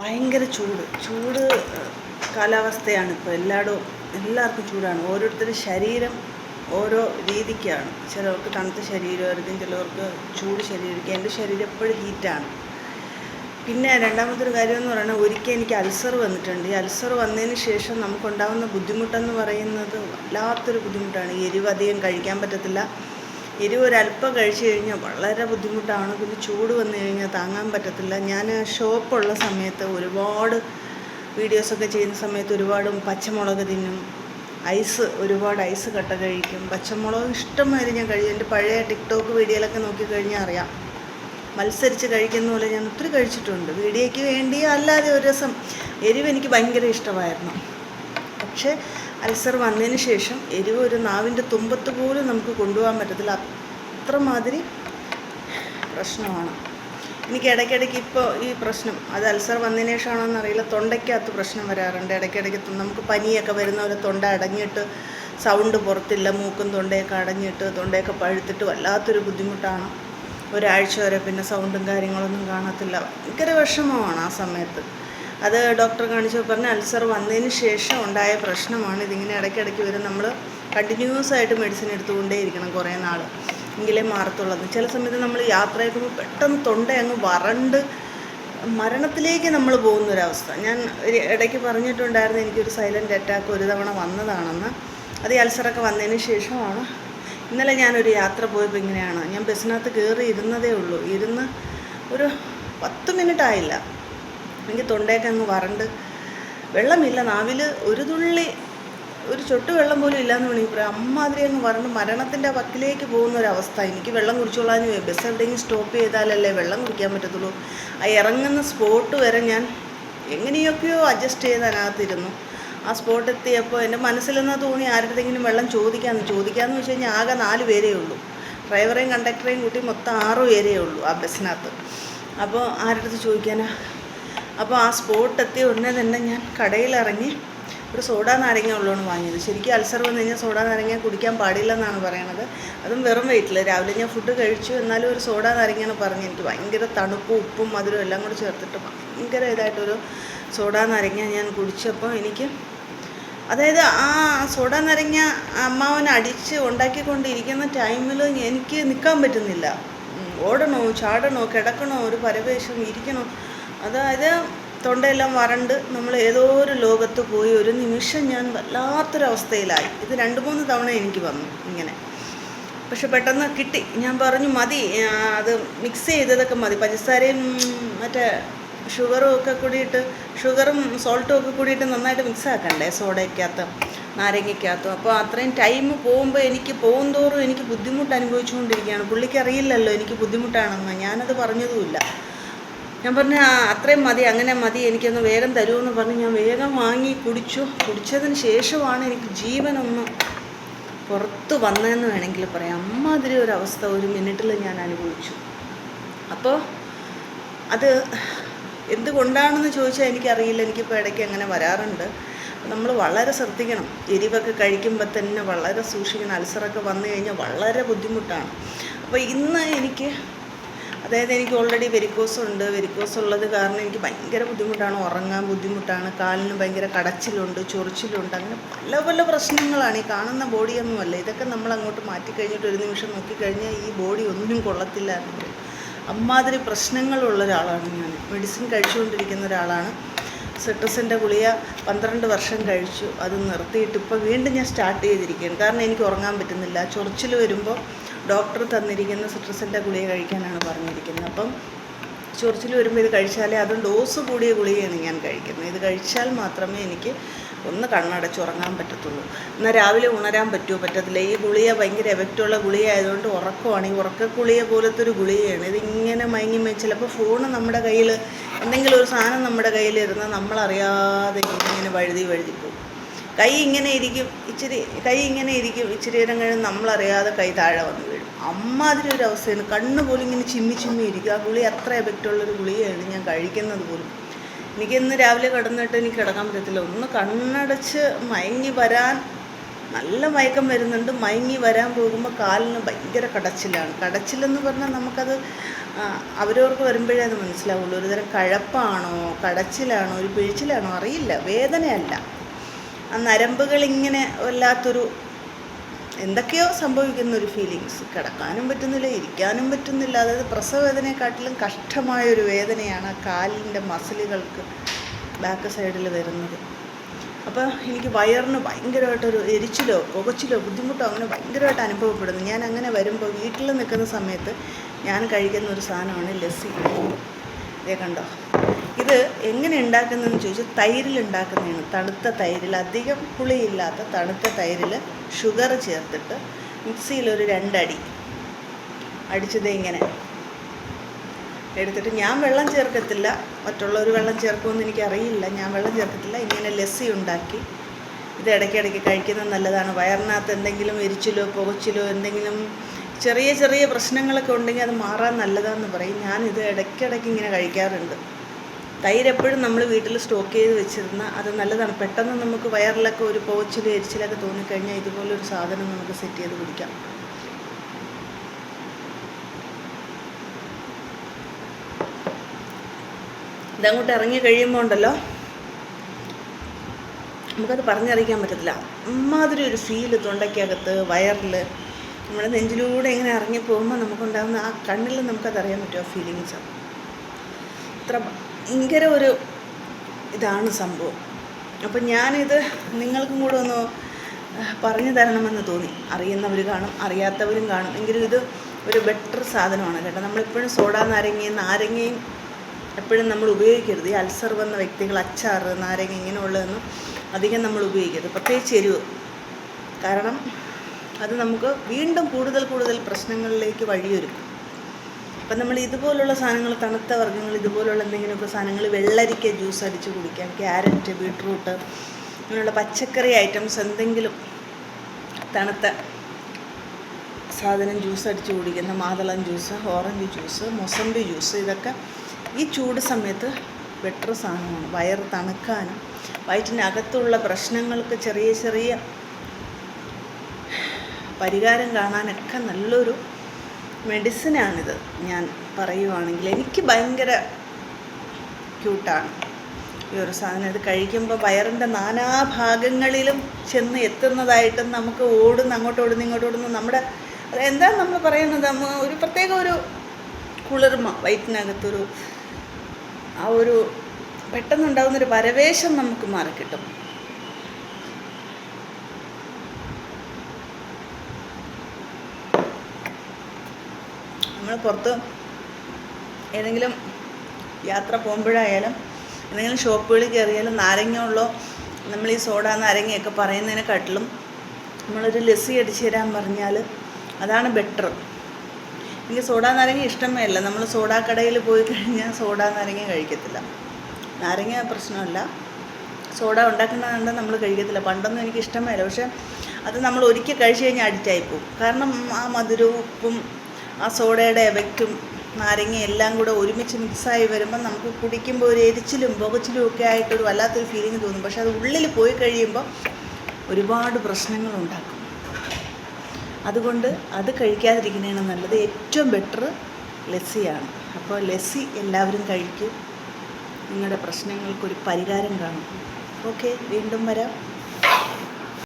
ഭയങ്കര ചൂട് കാലാവസ്ഥയാണ് ഇപ്പോൾ. എല്ലാവർക്കും ചൂടാണ്. ഓരോരുത്തരുടെ ശരീരം ഓരോ രീതിക്കാണ്. ചിലർക്ക് തണുത്ത ശരീരമായിരിക്കും, ചിലർക്ക് ചൂട് ശരീരമായിരിക്കും. എൻ്റെ ശരീരം എപ്പോഴും ഹീറ്റാണ്. പിന്നെ രണ്ടാമത്തെ ഒരു കാര്യം എന്ന് പറയുന്നത്, ഒരിക്കൽ എനിക്ക് അൾസർ വന്നിട്ടുണ്ട്. ഈ അൾസർ വന്നതിന് ശേഷം നമുക്കുണ്ടാകുന്ന ബുദ്ധിമുട്ടെന്ന് പറയുന്നത് വല്ലാത്തൊരു ബുദ്ധിമുട്ടാണ്. എരിവ് അധികം കഴിക്കാൻ പറ്റത്തില്ല. എരിവ് ഒരല്പം കഴിച്ചു കഴിഞ്ഞാൽ വളരെ ബുദ്ധിമുട്ടാണ്. പിന്നെ ചൂട് വന്നു കഴിഞ്ഞാൽ താങ്ങാൻ പറ്റത്തില്ല. ഞാൻ ഷോപ്പുള്ള സമയത്ത് ഒരുപാട് വീഡിയോസൊക്കെ ചെയ്യുന്ന സമയത്ത് ഒരുപാട് പച്ചമുളക് തിന്നും, ഒരുപാട് ഐസ് കട്ട കഴിക്കും. പച്ചമുളക് ഇഷ്ടംമാതിരി ഞാൻ കഴിക്കും. എൻ്റെ പഴയ ടിക്ടോക്ക് വീഡിയോയിലൊക്കെ നോക്കിക്കഴിഞ്ഞാൽ അറിയാം. മത്സരിച്ച് കഴിക്കുന്ന പോലെ ഞാൻ ഒത്തിരി കഴിച്ചിട്ടുണ്ട്. വീഡിയോയ്ക്ക് വേണ്ടി അല്ലാതെ ഒരു ദിവസം എരിവ് എനിക്ക് ഭയങ്കര ഇഷ്ടമായിരുന്നു. പക്ഷേ അൾസർ വന്നതിന് ശേഷം എരിവ് ഒരു നാവിൻ്റെ തുമ്പത്ത് പോലും നമുക്ക് കൊണ്ടുപോകാൻ പറ്റത്തില്ല. അത്രമാതിരി പ്രശ്നമാണ് എനിക്ക്. ഇടയ്ക്കിടയ്ക്ക് ഇപ്പോൾ ഈ പ്രശ്നം അത് അൾസർ വന്നതിന് ശേഷമാണോന്ന് അറിയില്ല, തൊണ്ടയ്ക്കകത്ത് പ്രശ്നം വരാറുണ്ട്. ഇടയ്ക്കിടയ്ക്ക് നമുക്ക് പനിയൊക്കെ വരുന്ന പോലെ തൊണ്ട അടഞ്ഞിട്ട് സൗണ്ട് പുറത്തില്ല. മൂക്കും തൊണ്ടയൊക്കെ അടഞ്ഞിട്ട് തൊണ്ടയൊക്കെ പഴുത്തിട്ട് വല്ലാത്തൊരു ബുദ്ധിമുട്ടാണ്. ഒരാഴ്ച വരെ പിന്നെ സൗണ്ടും കാര്യങ്ങളൊന്നും കാണത്തില്ല. ഭയങ്കര വിഷമമാണ് ആ സമയത്ത്. അത് ഡോക്ടറെ കാണിച്ചപ്പോൾ പറഞ്ഞ അൾസർ വന്നതിന് ശേഷം ഉണ്ടായ പ്രശ്നമാണ്. ഇതിങ്ങനെ ഇടയ്ക്കിടയ്ക്ക് വരും. നമ്മൾ കണ്ടിന്യൂസ് ആയിട്ട് മെഡിസിൻ എടുത്തുകൊണ്ടേ ഇരിക്കണം കുറേ നാൾ, എങ്കിലേ മാറത്തുള്ളത്. ചില സമയത്ത് നമ്മൾ യാത്ര ചെയ്യുമ്പോൾ പെട്ടെന്ന് തൊണ്ട അങ്ങ് വരണ്ട് മരണത്തിലേക്ക് നമ്മൾ പോകുന്നൊരവസ്ഥ. ഞാൻ ഇടയ്ക്ക് പറഞ്ഞിട്ടുണ്ടായിരുന്നു എനിക്കൊരു സൈലൻ്റ് അറ്റാക്ക് ഒരു തവണ വന്നതാണെന്ന്. അത് ഈ അൾസറൊക്കെ വന്നതിന് ശേഷമാണ്. ഇന്നലെ ഞാനൊരു യാത്ര പോയപ്പോൾ ഇങ്ങനെയാണ്. ഞാൻ ബസ്സിനകത്ത് കയറി ഇരുന്നതേ ഉള്ളൂ. ഇരുന്ന് ഒരു 10 മിനിറ്റ് ആയില്ല, എനിക്ക് തൊണ്ടയൊക്കെ അങ്ങ് വരണ്ട്, വെള്ളമില്ല നാവിൽ, ഒരു ചൊട്ട് വെള്ളം പോലും ഇല്ലയെന്ന് വേണമെങ്കിൽ പറയാം. അമ്മാതിരി അങ്ങ് വരണ്ട് മരണത്തിൻ്റെ വക്കിലേക്ക് പോകുന്നൊരവസ്ഥ. എനിക്ക് വെള്ളം കുടിച്ചോളാൻ ബസ് എവിടെയെങ്കിലും സ്റ്റോപ്പ് ചെയ്താലല്ലേ വെള്ളം കുടിക്കാൻ പറ്റത്തുള്ളൂ. ആ ഇറങ്ങുന്ന സ്പോട്ട് വരെ ഞാൻ എങ്ങനെയൊക്കെയോ അഡ്ജസ്റ്റ് ചെയ്ത് അതിനകത്തിരുന്നു. ആ സ്പോട്ട് എത്തിയപ്പോൾ എൻ്റെ മനസ്സിലെന്നാ തോന്നി ആരുടെയെങ്കിലും വെള്ളം ചോദിക്കാമെന്ന് വെച്ച് കഴിഞ്ഞാൽ ആകെ 4 പേരേ ഉള്ളൂ. ഡ്രൈവറേയും കണ്ടക്ടറേയും കൂട്ടി മൊത്തം 6 പേരേ ഉള്ളൂ ആ ബസ്സിനകത്ത്. അപ്പോൾ ആരുടെ അടുത്ത് ചോദിക്കാനാ? അപ്പോൾ ആ സ്പോട്ട് എത്തിയ ഉടനെ തന്നെ ഞാൻ കടയിലിറങ്ങി ഒരു സോഡാ നാരങ്ങ ഉള്ളതാണ് വാങ്ങിയത്. ശരിക്കും അൾസർ വന്നു കഴിഞ്ഞാൽ സോഡാ നാരങ്ങ കുടിക്കാൻ പാടില്ലെന്നാണ് പറയണത്. അതും വെറും വെയിറ്റിൽ. രാവിലെ ഞാൻ ഫുഡ് കഴിച്ചു, എന്നാലും ഒരു സോഡാ നാരങ്ങയാണ് പറഞ്ഞ്. എനിക്ക് ഭയങ്കര തണുപ്പും ഉപ്പും മധുരവും എല്ലാം കൂടി ചേർത്തിട്ട് ഭയങ്കര ഇതായിട്ടൊരു സോഡാ നാരങ്ങ ഞാൻ കുടിച്ചപ്പോൾ എനിക്ക്, അതായത് ആ സോഡാ നാരങ്ങ അമ്മാവൻ അടിച്ച് ഉണ്ടാക്കിക്കൊണ്ടിരിക്കുന്ന ടൈമിൽ എനിക്ക് നിൽക്കാൻ പറ്റുന്നില്ല. ഓടണോ, ചാടണോ, കിടക്കണോ, ഒരു പരവേശം, ഇരിക്കണോ. അതായത് തൊണ്ടയെല്ലാം വരണ്ട് നമ്മൾ ഏതോ ഒരു ലോകത്ത് പോയി. ഒരു നിമിഷം ഞാൻ വല്ലാത്തൊരവസ്ഥയിലായി. ഇത് 2-3 തവണ എനിക്ക് വന്നു ഇങ്ങനെ. പക്ഷെ പെട്ടെന്ന് കിട്ടി. ഞാൻ പറഞ്ഞു മതി, അത് മിക്സ് ചെയ്തതൊക്കെ മതി. പഞ്ചസാരയും മറ്റേ ഷുഗറും സോൾട്ടും ഒക്കെ കൂടിയിട്ട് നന്നായിട്ട് മിക്സ് ആക്കണ്ടേ സോഡയ്ക്കകത്ത്, നാരങ്ങയ്ക്കകത്തും. അപ്പോൾ അത്രയും ടൈം പോകുന്തോറും എനിക്ക് ബുദ്ധിമുട്ട് അനുഭവിച്ചുകൊണ്ടിരിക്കുകയാണ്. പുള്ളിക്ക് അറിയില്ലല്ലോ എനിക്ക് ബുദ്ധിമുട്ടാണെന്ന്. ഞാനത് പറഞ്ഞതുമില്ല. ഞാൻ പറഞ്ഞു അത്രയും മതി, അങ്ങനെ മതി, എനിക്കൊന്ന് വേഗം തരുമെന്ന് പറഞ്ഞ് ഞാൻ വേഗം വാങ്ങി കുടിച്ചതിന് ശേഷമാണ് എനിക്ക് ജീവനൊന്ന് പുറത്ത് വന്നതെന്ന് വേണമെങ്കിൽ പറയാം. അമ്മാതിരി ഒരവസ്ഥ ഒരു മിനിറ്റിൽ ഞാൻ അനുഭവിച്ചു. അപ്പോൾ അത് എന്തുകൊണ്ടാണെന്ന് ചോദിച്ചാൽ എനിക്കറിയില്ല. എനിക്കിപ്പോൾ ഇടയ്ക്ക് അങ്ങനെ വരാറുണ്ട്. നമ്മൾ വളരെ ശ്രദ്ധിക്കണം. എരിവൊക്കെ കഴിക്കുമ്പോൾ തന്നെ വളരെ സൂക്ഷിക്കണം. അൾസറൊക്കെ വന്നു കഴിഞ്ഞാൽ വളരെ ബുദ്ധിമുട്ടാണ്. അപ്പോൾ ഇന്ന് എനിക്ക് ഓൾറെഡി വെരിക്കോസ് ഉണ്ട്. വെരിക്കോസ് ഉള്ളത് കാരണം എനിക്ക് ഭയങ്കര ബുദ്ധിമുട്ടാണ്. ഉറങ്ങാൻ ബുദ്ധിമുട്ടാണ്. കാലിന് ഭയങ്കര കടച്ചിലുണ്ട്, ചൊറിച്ചിലുണ്ട്. അങ്ങനെ പല പല പ്രശ്നങ്ങളാണ്. ഈ കാണുന്ന ബോഡിയൊന്നുമല്ല. ഇതൊക്കെ നമ്മൾ അങ്ങോട്ട് മാറ്റിക്കഴിഞ്ഞിട്ട് ഒരു നിമിഷം നോക്കിക്കഴിഞ്ഞാൽ ഈ ബോഡി ഒന്നിനും കൊള്ളത്തില്ല എന്ന് പറയും. അമ്മാതിരി പ്രശ്നങ്ങളുള്ള ഒരാളാണ് ഞാൻ. മെഡിസിൻ കഴിച്ചുകൊണ്ടിരിക്കുന്ന ഒരാളാണ്. സിട്രസിൻ്റെ ഗുളിക 12 വർഷം കഴിച്ചു. അത് നിർത്തിയിട്ട് ഇപ്പോൾ വീണ്ടും ഞാൻ സ്റ്റാർട്ട് ചെയ്തിരിക്കുകയാണ്. കാരണം എനിക്ക് ഉറങ്ങാൻ പറ്റുന്നില്ല. ചൊറിച്ചിൽ വരുമ്പോൾ ഡോക്ടർ തന്നിരിക്കുന്ന സിട്രസിൻ്റെ ഗുളിക കഴിക്കാനാണ് പറഞ്ഞിരിക്കുന്നത്. അപ്പം ചൊറിച്ചിൽ വരുമ്പോൾ ഇത് കഴിച്ചാലേ, അതും ഡോസ് കൂടിയ ഗുളികയാണ് ഞാൻ കഴിക്കുന്നത്. ഇത് കഴിച്ചാൽ മാത്രമേ എനിക്ക് ഒന്ന് കണ്ണടച്ച് ഉറങ്ങാൻ പറ്റത്തുള്ളൂ. എന്നാൽ രാവിലെ ഉണരാൻ പറ്റത്തില്ല. ഈ ഗുളിക ഭയങ്കര എഫക്റ്റുള്ള ഗുളിക ആയതുകൊണ്ട് ഉറക്കമാണ്. ഈ ഉറക്കഗുളിക പോലത്തെ ഒരു ഗുളികയാണ്. ഇതിങ്ങനെ മയങ്ങി ചിലപ്പോൾ ഫോണ് നമ്മുടെ കയ്യിൽ, എന്തെങ്കിലും ഒരു സാധനം നമ്മുടെ കയ്യിലിരുന്നാൽ നമ്മളറിയാതെ ഇങ്ങനെ വഴുതി പോകും. കൈ ഇങ്ങനെ ഇരിക്കും, ഇച്ചിരി നേരം കഴിഞ്ഞ് നമ്മളറിയാതെ കൈ താഴെ വന്ന് വീഴും. അമ്മാതിരി ഒരു അവസ്ഥയാണ്. കണ്ണ് പോലും ഇങ്ങനെ ചിമ്മി ഇരിക്കും. ആ ഗുളിക അത്ര എഫക്റ്റുള്ളൊരു ഗുളികയാണ് ഞാൻ കഴിക്കുന്നത് പോലും. എനിക്കിന്ന് രാവിലെ കിടന്നിട്ട് എനിക്ക് കിടക്കാൻ പറ്റത്തില്ല. ഒന്ന് കണ്ണടച്ച് മയങ്ങി വരാൻ നല്ല മയക്കം വരുന്നുണ്ട്. മയങ്ങി വരാൻ പോകുമ്പോൾ കാലിന് ഭയങ്കര കടച്ചിലാണ്. കടച്ചിലെന്ന് പറഞ്ഞാൽ നമുക്കത് അവരവർക്ക് വരുമ്പോഴേ അത് മനസ്സിലാവുള്ളൂ. ഒരു തരം കഴപ്പാണോ കടച്ചിലാണോ ഒരു പിഴിച്ചിലാണോ അറിയില്ല, വേദനയല്ല. ആ നരമ്പുകളിങ്ങനെ വല്ലാത്തൊരു എന്തൊക്കെയോ സംഭവിക്കുന്ന ഒരു ഫീലിങ്സ്. കിടക്കാനും പറ്റുന്നില്ല, ഇരിക്കാനും പറ്റുന്നില്ല. അതായത് പ്രസവവേദനയെക്കാട്ടിലും കഷ്ടമായൊരു വേദനയാണ് ആ കാലിൻ്റെ മസിലുകൾക്ക് ബാക്ക് സൈഡിൽ വരുന്നത്. അപ്പോൾ എനിക്ക് വയറിന് ഭയങ്കരമായിട്ടൊരു എരിച്ചിലോ പുകച്ചിലോ ബുദ്ധിമുട്ടോ അങ്ങനെ ഭയങ്കരമായിട്ട് അനുഭവപ്പെടുന്നു. ഞാൻ അങ്ങനെ വരുമ്പോൾ വീട്ടിൽ നിൽക്കുന്ന സമയത്ത് ഞാൻ കഴിക്കുന്ന ഒരു സാധനമാണ് ലസ്സി. ഇതേ കണ്ടോ, ഇത് എങ്ങനെ ഉണ്ടാക്കുന്നതെന്ന് ചോദിച്ചാൽ തൈരിൽ ഉണ്ടാക്കുന്നതാണ്. തണുത്ത തൈരിൽ, അധികം പുളിയില്ലാത്ത തണുത്ത തൈരിൽ ഷുഗർ ചേർത്തിട്ട് മിക്സിയിലൊരു 2 അടി അടിച്ചത് ഇങ്ങനെ എടുത്തിട്ട്, ഞാൻ വെള്ളം ചേർക്കത്തില്ല, മറ്റുള്ളവർ വെള്ളം ചേർക്കുമെന്ന് എനിക്കറിയില്ല, ഞാൻ വെള്ളം ചേർക്കത്തില്ല. ഇങ്ങനെ ലസ്സി ഉണ്ടാക്കി ഇത് ഇടയ്ക്കിടയ്ക്ക് കഴിക്കുന്നത് നല്ലതാണ്. വയറിനകത്ത് എന്തെങ്കിലും എരിച്ചിലോ പുകച്ചിലോ എന്തെങ്കിലും ചെറിയ ചെറിയ പ്രശ്നങ്ങളൊക്കെ ഉണ്ടെങ്കിൽ അത് മാറാൻ നല്ലതാണെന്ന് പറയും. ഞാനിത് ഇടയ്ക്കിടയ്ക്ക് ഇങ്ങനെ കഴിക്കാറുണ്ട്. തൈര് എപ്പോഴും നമ്മൾ വീട്ടിൽ സ്റ്റോക്ക് ചെയ്ത് വെച്ചിരുന്ന അത് നല്ലതാണ്. പെട്ടെന്ന് നമുക്ക് വയറിലൊക്കെ ഒരു പുകച്ചിലോ എരിച്ചിലൊക്കെ തോന്നിക്കഴിഞ്ഞാൽ ഇതുപോലൊരു സാധനം നമുക്ക് സെറ്റ് ചെയ്ത് കുടിക്കാം. ഇതങ്ങോട്ട് ഇറങ്ങി കഴിയുമ്പോൾ ഉണ്ടല്ലോ, നമുക്കത് പറഞ്ഞറിയിക്കാൻ പറ്റത്തില്ല. അമ്മാതിരി ഒരു ഫീല് തൊണ്ടയ്ക്കകത്ത്, വയറിൽ, നമ്മുടെ നെഞ്ചിലൂടെ ഇങ്ങനെ ഇറങ്ങി പോകുമ്പോൾ നമുക്കുണ്ടാകുന്ന ആ കണ്ണിൽ നമുക്കതറിയാൻ പറ്റും ആ ഫീലിങ്സ്. അത്ര ഭയങ്കര ഒരു ഇതാണ് സംഭവം. അപ്പം ഞാനിത് നിങ്ങൾക്കും കൂടെ ഒന്ന് പറഞ്ഞു തരണമെന്ന് തോന്നി. അറിയുന്നവർ കാണും, അറിയാത്തവരും കാണും. എങ്കിലും ഇത് ഒരു ബെറ്റർ സാധനമാണ് കേട്ടോ. നമ്മളെപ്പോഴും സോഡ നാരങ്ങയും എപ്പോഴും നമ്മൾ ഉപയോഗിക്കരുത്. ഈ അൾസർ വന്ന വ്യക്തികൾ അച്ചാർ, നാരങ്ങ ഇങ്ങനെയുള്ളതൊന്നും അധികം നമ്മൾ ഉപയോഗിക്കരുത്, പ്രത്യേകിച്ച് എരിവ്. കാരണം അത് നമുക്ക് വീണ്ടും കൂടുതൽ പ്രശ്നങ്ങളിലേക്ക് വഴിയൊരുക്കും. അപ്പം നമ്മൾ ഇതുപോലുള്ള സാധനങ്ങൾ, തണുത്ത വർഗ്ഗങ്ങൾ, ഇതുപോലുള്ള എന്തെങ്കിലുമൊക്കെ സാധനങ്ങൾ, വെള്ളരിക്ക ജ്യൂസ് അടിച്ച് കുടിക്കാം, ക്യാരറ്റ്, ബീട്രൂട്ട്, അങ്ങനെയുള്ള പച്ചക്കറി ഐറ്റംസ് എന്തെങ്കിലും തണുത്ത സാധനം ജ്യൂസ് അടിച്ച് കുടിക്കുന്ന, മാതളം juice, orange juice, mosambi juice, ഇതൊക്കെ ഈ ചൂട് സമയത്ത് ബെറ്റർ സാധനമാണ്. വയറ് തണുക്കാനും വയറ്റിനകത്തുള്ള പ്രശ്നങ്ങൾക്ക് ചെറിയ ചെറിയ പരിഹാരം കാണാനൊക്കെ നല്ലൊരു മെഡിസിനാണിത്. ഞാൻ പറയുവാണെങ്കിൽ എനിക്ക് ഭയങ്കര ക്യൂട്ടാണ് ഈ ഒരു സാധനം. ഇത് കഴിക്കുമ്പോൾ വയറിൻ്റെ നാനാഭാഗങ്ങളിലും ചെന്ന് എത്തുന്നതായിട്ടും നമുക്ക് അങ്ങോട്ട് ഓടുന്നു ഇങ്ങോട്ട് ഓടുന്നു. നമ്മുടെ അതെന്താ നമ്മൾ പറയുന്നത്, ഒരു പ്രത്യേക ഒരു കുളിർമ വയറ്റിനകത്തൊരു ആ ഒരു പെട്ടെന്നുണ്ടാകുന്നൊരു പരവേശം നമുക്ക് മാറിക്കിട്ടും. നമ്മൾ പുറത്ത് ഏതെങ്കിലും യാത്ര പോകുമ്പോഴായാലും എന്തെങ്കിലും ഷോപ്പുകളിൽ കയറിയാലും നാരങ്ങ ഉള്ളോ, നമ്മൾ ഈ സോഡ നാരങ്ങയൊക്കെ പറയുന്നതിനെക്കാട്ടിലും നമ്മളൊരു ലസ്സി അടിച്ച് തരാൻ പറഞ്ഞാൽ അതാണ് ബെറ്റർ. എനിക്ക് സോഡ നാരങ്ങ ഇഷ്ടമേ അല്ല. നമ്മൾ സോഡാ കടയിൽ പോയി കഴിഞ്ഞാൽ സോഡാ നാരങ്ങ കഴിക്കത്തില്ല. നാരങ്ങ പ്രശ്നമല്ല, സോഡ ഉണ്ടാക്കുന്നതുകൊണ്ട് നമ്മൾ കഴിക്കത്തില്ല. പണ്ടൊന്നും എനിക്ക് ഇഷ്ടമേ അല്ല. പക്ഷേ അത് നമ്മൾ ഒരിക്കൽ കഴിച്ച് കഴിഞ്ഞാൽ അഡിക്റ്റായി പോകും. കാരണം ആ മധുരവും ഉപ്പും ആ സോഡയുടെ എഫക്റ്റും നാരങ്ങയും എല്ലാം കൂടെ ഒരുമിച്ച് മിക്സായി വരുമ്പോൾ നമുക്ക് കുടിക്കുമ്പോൾ ഒരു എരിച്ചിലും പുകച്ചിലും ഒക്കെ ആയിട്ടൊരു വല്ലാത്തൊരു ഫീലിംഗ് തോന്നും. പക്ഷെ അത് ഉള്ളിൽ പോയി കഴിയുമ്പോൾ ഒരുപാട് പ്രശ്നങ്ങളുണ്ടാക്കും. അതുകൊണ്ട് അത് കഴിക്കാതിരിക്കുന്നതാണ് നല്ലത്. ഏറ്റവും ബെറ്റർ ലസ്സിയാണ്. അപ്പോൾ ലസ്സി എല്ലാവരും കഴിക്കും, നിങ്ങളുടെ പ്രശ്നങ്ങൾക്കൊരു പരിഹാരം കാണും. ഓക്കെ, വീണ്ടും വരാം.